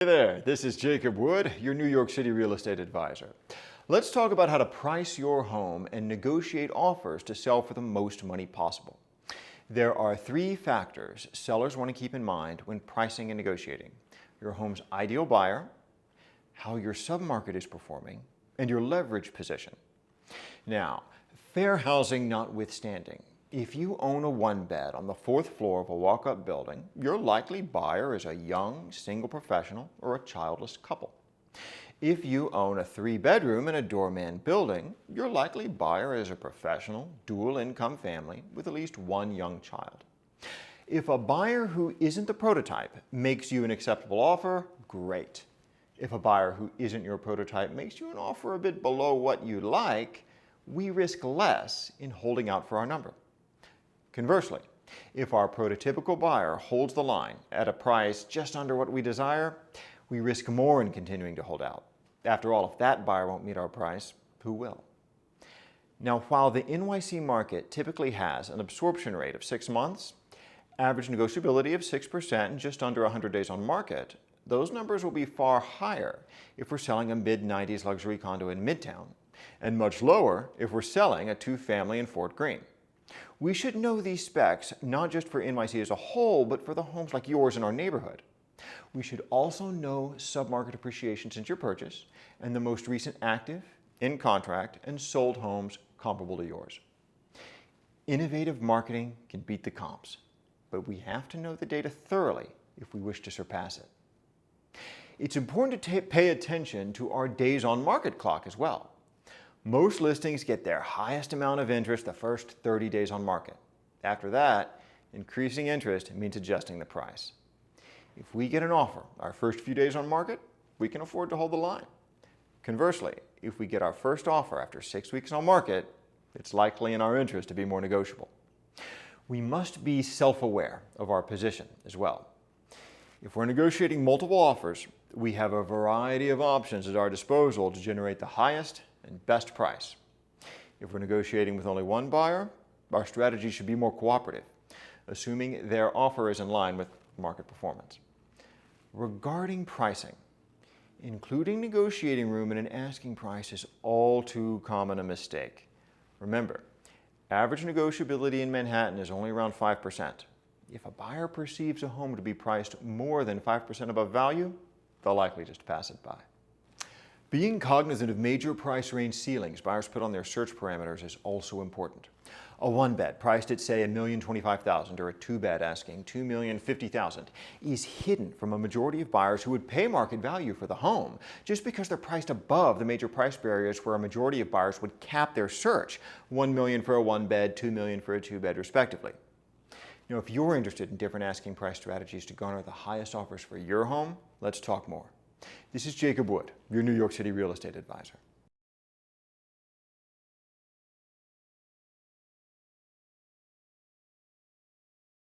Hey there, this is Jacob Wood, your New York City real estate advisor. Let's talk about how to price your home and negotiate offers to sell for the most money possible. There are three factors sellers want to keep in mind when pricing and negotiating: your home's ideal buyer, how your submarket is performing, and your leverage position. Now, fair housing notwithstanding, if you own a one-bed on the fourth floor of a walk-up building, your likely buyer is a young, single professional or a childless couple. If you own a three-bedroom in a doorman building, your likely buyer is a professional, dual-income family with at least one young child. If a buyer who isn't the prototype makes you an acceptable offer, great. If a buyer who isn't your prototype makes you an offer a bit below what you like, we risk less in holding out for our number. Conversely, if our prototypical buyer holds the line at a price just under what we desire, we risk more in continuing to hold out. After all, if that buyer won't meet our price, who will? Now, while the NYC market typically has an absorption rate of 6 months, average negotiability of 6%, and just under 100 days on market, those numbers will be far higher if we're selling a mid-90s luxury condo in Midtown, and much lower if we're selling a two-family in Fort Greene. We should know these specs not just for NYC as a whole, but for the homes like yours in our neighborhood. We should also know submarket appreciation since your purchase and the most recent active, in contract, and sold homes comparable to yours. Innovative marketing can beat the comps, but we have to know the data thoroughly if we wish to surpass it. It's important to pay attention to our days on market clock as well. Most listings get their highest amount of interest the first 30 days on market. After that, increasing interest means adjusting the price. If we get an offer our first few days on market, we can afford to hold the line. Conversely, if we get our first offer after 6 weeks on market, it's likely in our interest to be more negotiable. We must be self-aware of our position as well. If we're negotiating multiple offers, we have a variety of options at our disposal to generate the highest and best price. If we're negotiating with only one buyer, our strategy should be more cooperative, assuming their offer is in line with market performance. Regarding pricing, including negotiating room in an asking price is all too common a mistake. Remember, average negotiability in Manhattan is only around 5%. If a buyer perceives a home to be priced more than 5% above value, they'll likely just pass it by. Being cognizant of major price range ceilings buyers put on their search parameters is also important. A one-bed priced at, say, $1,025,000 or a two-bed asking $2,050,000 is hidden from a majority of buyers who would pay market value for the home just because they're priced above the major price barriers where a majority of buyers would cap their search, $1 million for a one-bed, $2 million for a two-bed, respectively. Now, if you're interested in different asking price strategies to garner the highest offers for your home, let's talk more. This is Jacob Wood, your New York City real estate advisor.